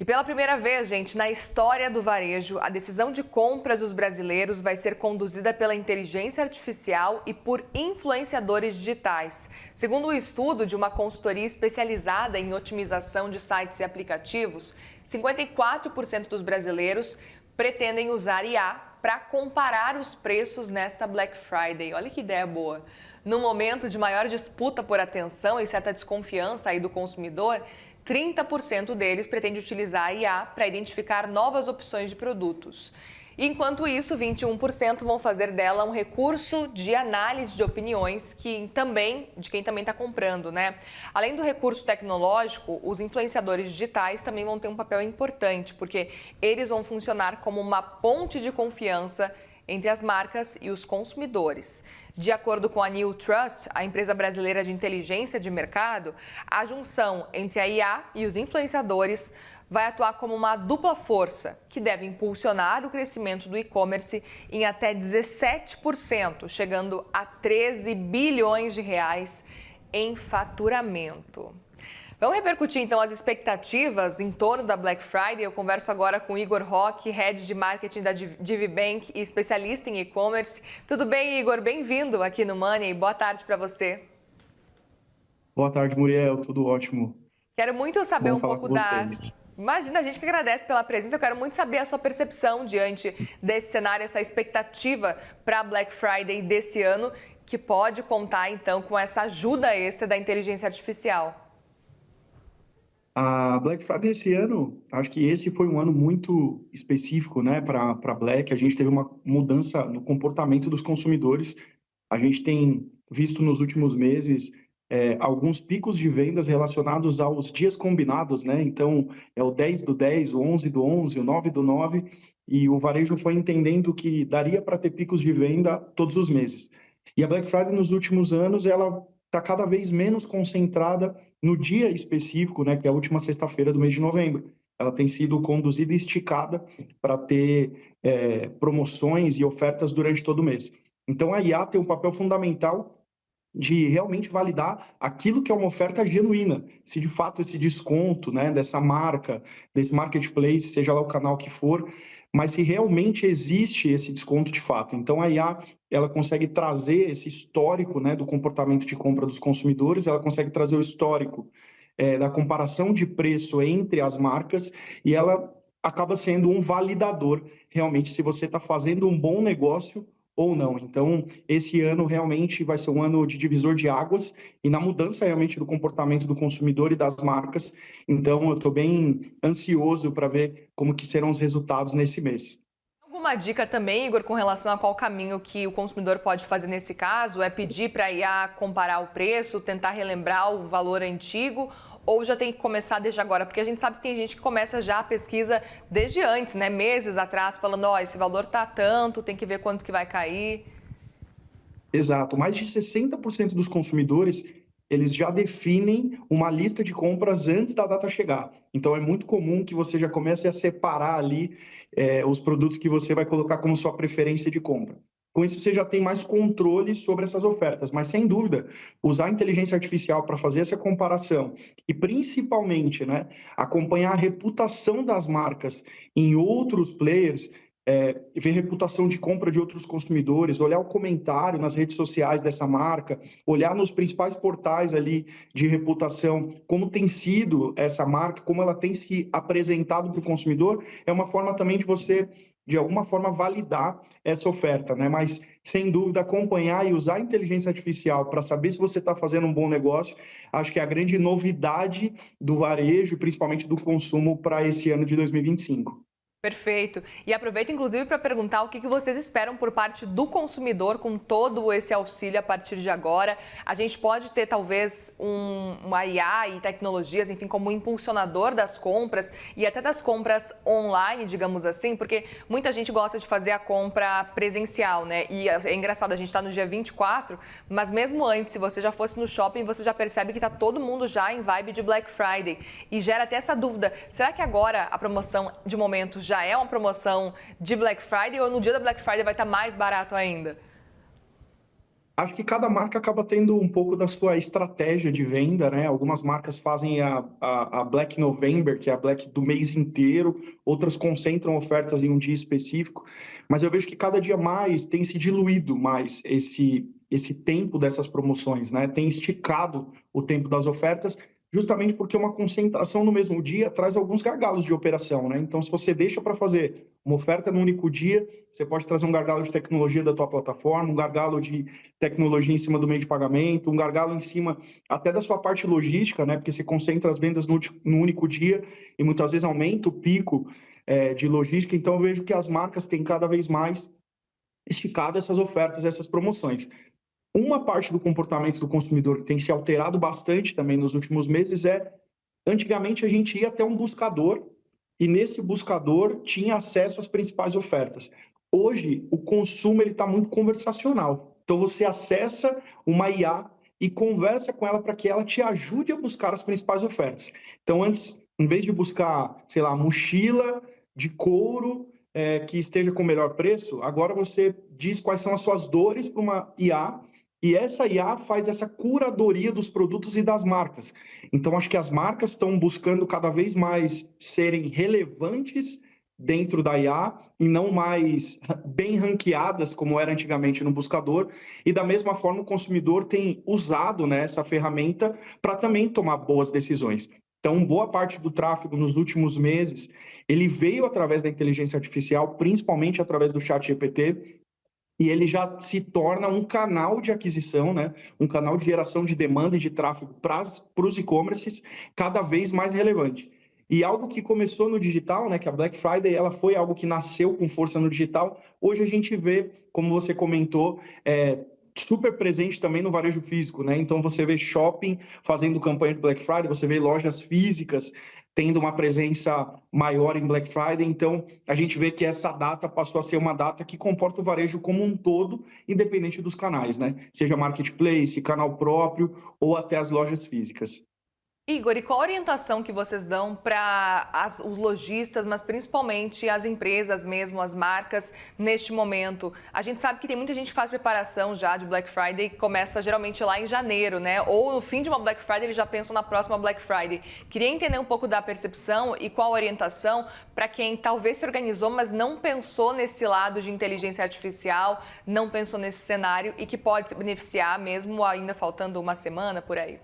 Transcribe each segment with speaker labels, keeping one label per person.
Speaker 1: E pela primeira vez, gente, na história do varejo, a decisão de compras dos brasileiros vai ser conduzida pela inteligência artificial e por influenciadores digitais. Segundo o estudo de uma consultoria especializada em otimização de sites e aplicativos, 54% dos brasileiros pretendem usar IA para comparar os preços nesta Black Friday. Olha que ideia boa! No momento de maior disputa por atenção e certa desconfiança aí do consumidor, 30% deles pretende utilizar a IA para identificar novas opções de produtos. Enquanto isso, 21% vão fazer dela um recurso de análise de opiniões de quem também está comprando, né? Além do recurso tecnológico, os influenciadores digitais também vão ter um papel importante, porque eles vão funcionar como uma ponte de confiança entre as marcas e os consumidores. De acordo com a New Trust, a empresa brasileira de inteligência de mercado, a junção entre a IA e os influenciadores vai atuar como uma dupla força, que deve impulsionar o crescimento do e-commerce em até 17%, chegando a 13 bilhões de reais em faturamento. Vamos repercutir então as expectativas em torno da Black Friday. Eu converso agora com Igor Roque, Head de Marketing da DiviBank e especialista em e-commerce. Tudo bem, Igor? Bem-vindo aqui no Money. Boa tarde para você.
Speaker 2: Boa tarde, Muriel. Tudo ótimo.
Speaker 1: Quero muito saber
Speaker 2: Bom
Speaker 1: um
Speaker 2: falar
Speaker 1: pouco
Speaker 2: com vocês.
Speaker 1: Imagina, a gente que agradece pela presença. Eu quero muito saber a sua percepção diante desse cenário, essa expectativa para a Black Friday desse ano, que pode contar então com essa ajuda extra da inteligência artificial.
Speaker 2: A Black Friday esse ano, acho que esse foi um ano muito específico, né, para Black. A gente teve uma mudança no comportamento dos consumidores. A gente tem visto nos últimos meses alguns picos de vendas relacionados aos dias combinados, né? Então, é o 10 do 10, o 11 do 11, o 9 do 9, e o varejo foi entendendo que daria para ter picos de venda todos os meses. E a Black Friday nos últimos anos, ela está cada vez menos concentrada no dia específico, né, que é a última sexta-feira do mês de novembro. Ela tem sido conduzida e esticada para ter promoções e ofertas durante todo o mês. Então, a IA tem um papel fundamental de realmente validar aquilo que é uma oferta genuína, se de fato esse desconto, né, dessa marca, desse marketplace, seja lá o canal que for, mas se realmente existe esse desconto de fato. Então a IA, ela consegue trazer esse histórico, né, do comportamento de compra dos consumidores, ela consegue trazer o histórico da comparação de preço entre as marcas e ela acaba sendo um validador realmente se você está fazendo um bom negócio ou não. Então, esse ano realmente vai ser um ano de divisor de águas e na mudança realmente do comportamento do consumidor e das marcas. Então, eu estou bem ansioso para ver como que serão os resultados nesse mês.
Speaker 1: Alguma dica também, Igor, com relação a qual caminho que o consumidor pode fazer nesse caso? É pedir para a IA comparar o preço, tentar relembrar o valor antigo? Ou já tem que começar desde agora? Porque a gente sabe que tem gente que começa já a pesquisa desde antes, né? Meses atrás, falando, ó, esse valor tá tanto, tem que ver quanto que vai cair.
Speaker 2: Exato. Mais de 60% dos consumidores, eles já definem uma lista de compras antes da data chegar. Então, é muito comum que você já comece a separar ali os produtos que você vai colocar como sua preferência de compra. Com isso, você já tem mais controle sobre essas ofertas. Mas, sem dúvida, usar a inteligência artificial para fazer essa comparação e, principalmente, né, acompanhar a reputação das marcas em outros players, ver reputação de compra de outros consumidores, olhar o comentário nas redes sociais dessa marca, olhar nos principais portais ali de reputação, como tem sido essa marca, como ela tem se apresentado para o consumidor, é uma forma também de você, de alguma forma, validar essa oferta, né? Mas, sem dúvida, acompanhar e usar a inteligência artificial para saber se você está fazendo um bom negócio, acho que é a grande novidade do varejo, principalmente do consumo, para esse ano de 2025.
Speaker 1: Perfeito. E aproveito, inclusive, para perguntar o que vocês esperam por parte do consumidor com todo esse auxílio a partir de agora. A gente pode ter, talvez, uma IA e tecnologias, enfim, como impulsionador das compras e até das compras online, digamos assim, porque muita gente gosta de fazer a compra presencial, né? E é engraçado, a gente está no dia 24, mas mesmo antes, se você já fosse no shopping, você já percebe que está todo mundo já em vibe de Black Friday. E gera até essa dúvida, será que agora a promoção de momento já é uma promoção de Black Friday ou no dia da Black Friday vai estar mais barato ainda?
Speaker 2: Acho que cada marca acaba tendo um pouco da sua estratégia de venda, né? Algumas marcas fazem a Black November, que é a Black do mês inteiro, outras concentram ofertas em um dia específico, mas eu vejo que cada dia mais tem se diluído mais esse tempo dessas promoções, né? Tem esticado o tempo das ofertas, justamente porque uma concentração no mesmo dia traz alguns gargalos de operação, né? Então, se você deixa para fazer uma oferta no único dia, você pode trazer um gargalo de tecnologia da tua plataforma, um gargalo de tecnologia em cima do meio de pagamento, um gargalo em cima até da sua parte logística, né? Porque você concentra as vendas no único dia e muitas vezes aumenta o pico de logística. Então, eu vejo que as marcas têm cada vez mais esticado essas ofertas, essas promoções. Uma parte do comportamento do consumidor que tem se alterado bastante também nos últimos meses antigamente a gente ia até um buscador e nesse buscador tinha acesso às principais ofertas. Hoje, o consumo está muito conversacional. Então, você acessa uma IA e conversa com ela para que ela te ajude a buscar as principais ofertas. Então, antes, em vez de buscar, sei lá, mochila de couro que esteja com o melhor preço, agora você diz quais são as suas dores para uma IA e essa IA faz essa curadoria dos produtos e das marcas. Então, acho que as marcas estão buscando cada vez mais serem relevantes dentro da IA e não mais bem ranqueadas como era antigamente no buscador. E da mesma forma, o consumidor tem usado, né, essa ferramenta para também tomar boas decisões. Então, boa parte do tráfego nos últimos meses, ele veio através da inteligência artificial, principalmente através do chat GPT, e ele já se torna um canal de aquisição, né? Um canal de geração de demanda e de tráfego para os e-commerces cada vez mais relevante. E algo que começou no digital, né, que a Black Friday ela foi algo que nasceu com força no digital, hoje a gente vê, como você comentou, super presente também no varejo físico, né? Então você vê shopping fazendo campanha de Black Friday, você vê lojas físicas tendo uma presença maior em Black Friday. Então a gente vê que essa data passou a ser uma data que comporta o varejo como um todo, independente dos canais, né? Seja marketplace, canal próprio ou até as lojas físicas.
Speaker 1: Igor, e qual a orientação que vocês dão para os lojistas, mas principalmente as empresas mesmo, as marcas, neste momento? A gente sabe que tem muita gente que faz preparação já de Black Friday, que começa geralmente lá em janeiro, né? Ou no fim de uma Black Friday, eles já pensam na próxima Black Friday. Queria entender um pouco da percepção e qual a orientação para quem talvez se organizou, mas não pensou nesse lado de inteligência artificial, não pensou nesse cenário e que pode se beneficiar mesmo ainda faltando uma semana por aí.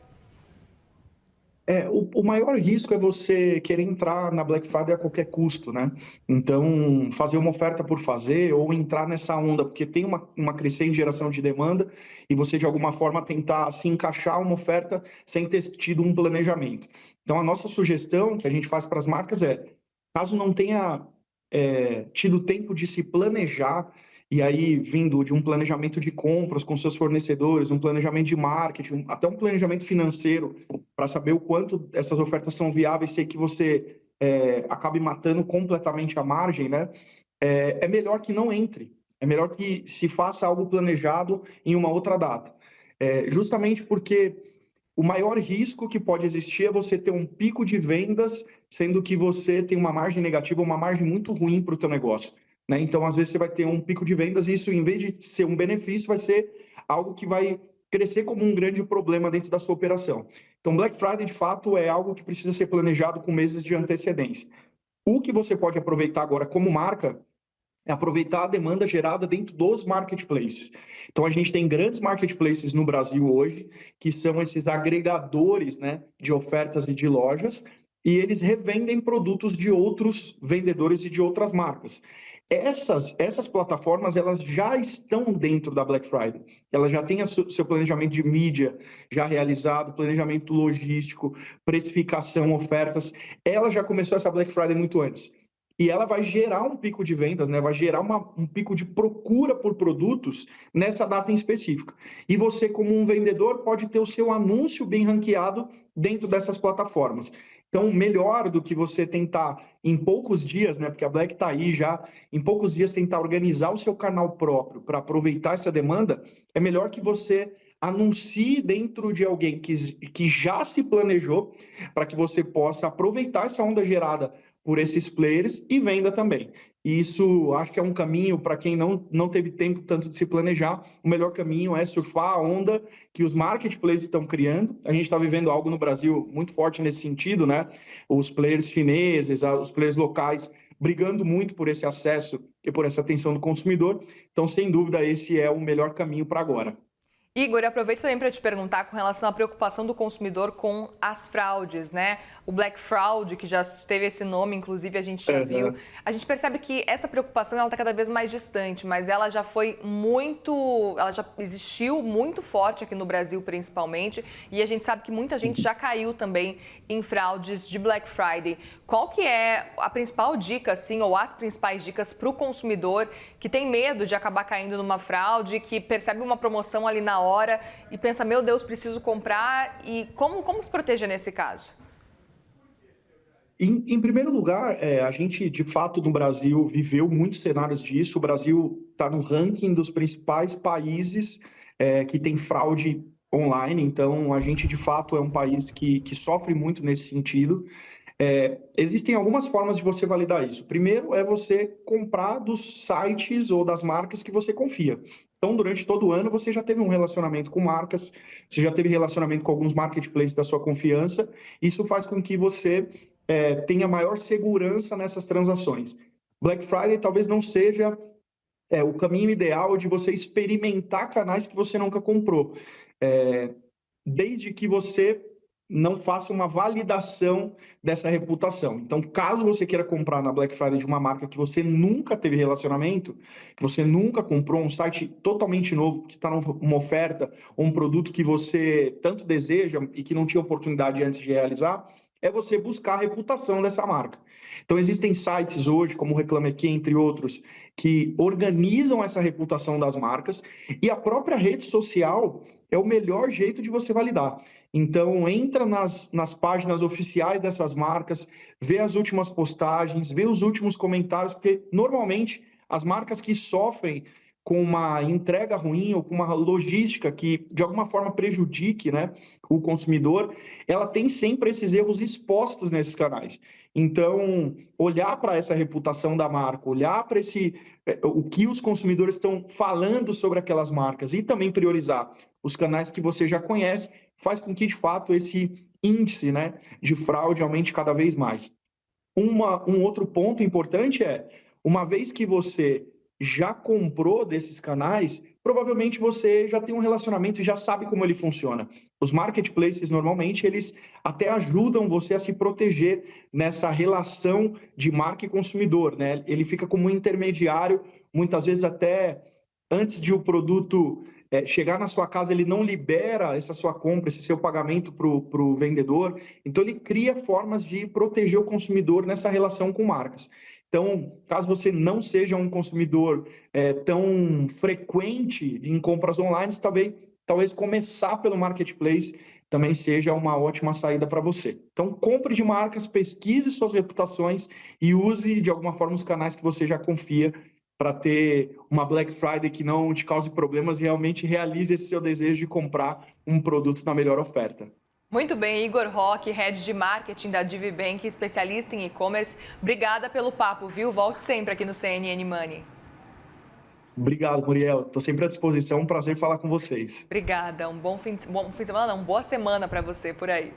Speaker 2: O maior risco é você querer entrar na Black Friday a qualquer custo, né? Então, fazer uma oferta por fazer ou entrar nessa onda, porque tem uma crescente geração de demanda e você, de alguma forma, tentar se encaixar uma oferta sem ter tido um planejamento. Então, a nossa sugestão que a gente faz para as marcas caso não tenha tido tempo de se planejar, e aí vindo de um planejamento de compras com seus fornecedores, um planejamento de marketing, até um planejamento financeiro, para saber o quanto essas ofertas são viáveis, sem que você acabe matando completamente a margem, né? É melhor que não entre. É melhor que se faça algo planejado em uma outra data. Justamente porque o maior risco que pode existir é você ter um pico de vendas, sendo que você tem uma margem negativa, uma margem muito ruim para o teu negócio, né? Então, às vezes, você vai ter um pico de vendas e isso, em vez de ser um benefício, vai ser algo que vai crescer como um grande problema dentro da sua operação. Então, Black Friday, de fato, é algo que precisa ser planejado com meses de antecedência. O que você pode aproveitar agora como marca é aproveitar a demanda gerada dentro dos marketplaces. Então, a gente tem grandes marketplaces no Brasil hoje, que são esses agregadores, né, de ofertas e de lojas, e eles revendem produtos de outros vendedores e de outras marcas. Essas plataformas, elas já estão dentro da Black Friday. Elas já têm seu planejamento de mídia já realizado, planejamento logístico, precificação, ofertas. Ela já começou essa Black Friday muito antes. E ela vai gerar um pico de vendas, né? Vai gerar um pico de procura por produtos nessa data em específica. E você, como um vendedor, pode ter o seu anúncio bem ranqueado dentro dessas plataformas. Então, melhor do que você tentar, em poucos dias, né? Porque a Black está aí já, em poucos dias tentar organizar o seu canal próprio para aproveitar essa demanda, é melhor que você anuncie dentro de alguém que já se planejou para que você possa aproveitar essa onda gerada por esses players e venda também. E isso acho que é um caminho para quem não teve tempo tanto de se planejar. O melhor caminho é surfar a onda que os marketplaces estão criando. A gente está vivendo algo no Brasil muito forte nesse sentido, né? Os players chineses, os players locais brigando muito por esse acesso e por essa atenção do consumidor. Então, sem dúvida, esse é o melhor caminho para agora.
Speaker 1: Igor, aproveito também para te perguntar com relação à preocupação do consumidor com as fraudes, né? O Black Fraud, que já teve esse nome, inclusive a gente já viu. A gente percebe que essa preocupação ela está cada vez mais distante, mas ela já ela já existiu muito forte aqui no Brasil, principalmente, e a gente sabe que muita gente já caiu também em fraudes de Black Friday. Qual que é a principal dica, assim, ou as principais dicas para o consumidor que tem medo de acabar caindo numa fraude, que percebe uma promoção ali na hora e pensa, meu Deus, preciso comprar, e como se proteger nesse caso?
Speaker 2: Em primeiro lugar, a gente, de fato, no Brasil, viveu muitos cenários disso. O Brasil está no ranking dos principais países que tem fraude online. Então, a gente, de fato, é um país que sofre muito nesse sentido. Existem algumas formas de você validar isso. Primeiro é você comprar dos sites ou das marcas que você confia. Então, durante todo o ano, você já teve um relacionamento com marcas, você já teve relacionamento com alguns marketplaces da sua confiança. Isso faz com que você tenha maior segurança nessas transações. Black Friday talvez não seja o caminho ideal de você experimentar canais que você nunca comprou, desde que você não faça uma validação dessa reputação. Então, caso você queira comprar na Black Friday de uma marca que você nunca teve relacionamento, que você nunca comprou, um site totalmente novo, que está numa oferta, ou um produto que você tanto deseja e que não tinha oportunidade antes de realizar, é você buscar a reputação dessa marca. Então, existem sites hoje, como o Reclame Aqui, entre outros, que organizam essa reputação das marcas, e a própria rede social é o melhor jeito de você validar. Então, entra nas páginas oficiais dessas marcas, vê as últimas postagens, vê os últimos comentários, porque normalmente as marcas que sofrem com uma entrega ruim ou com uma logística que de alguma forma prejudique, né, o consumidor, ela tem sempre esses erros expostos nesses canais. Então, olhar para essa reputação da marca, olhar para o que os consumidores estão falando sobre aquelas marcas e também priorizar os canais que você já conhece, faz com que, de fato, esse índice, né, de fraude aumente cada vez mais. Um outro ponto importante uma vez que você já comprou desses canais, provavelmente você já tem um relacionamento e já sabe como ele funciona. Os marketplaces, normalmente, eles até ajudam você a se proteger nessa relação de marca e consumidor, né? Ele fica como um intermediário, muitas vezes até antes de o produto chegar na sua casa, ele não libera essa sua compra, esse seu pagamento para o vendedor. Então, ele cria formas de proteger o consumidor nessa relação com marcas. Então, caso você não seja um consumidor tão frequente em compras online, talvez começar pelo marketplace também seja uma ótima saída para você. Então, compre de marcas, pesquise suas reputações e use de alguma forma os canais que você já confia para ter uma Black Friday que não te cause problemas e realmente realize esse seu desejo de comprar um produto na melhor oferta.
Speaker 1: Muito bem, Igor Roque, Head de Marketing da DiviBank, especialista em e-commerce. Obrigada pelo papo, viu? Volte sempre aqui no CNN Money.
Speaker 2: Obrigado, Muriel. Estou sempre à disposição. Um prazer falar com vocês.
Speaker 1: Obrigada. Um bom fim de semana, não, boa semana para você por aí.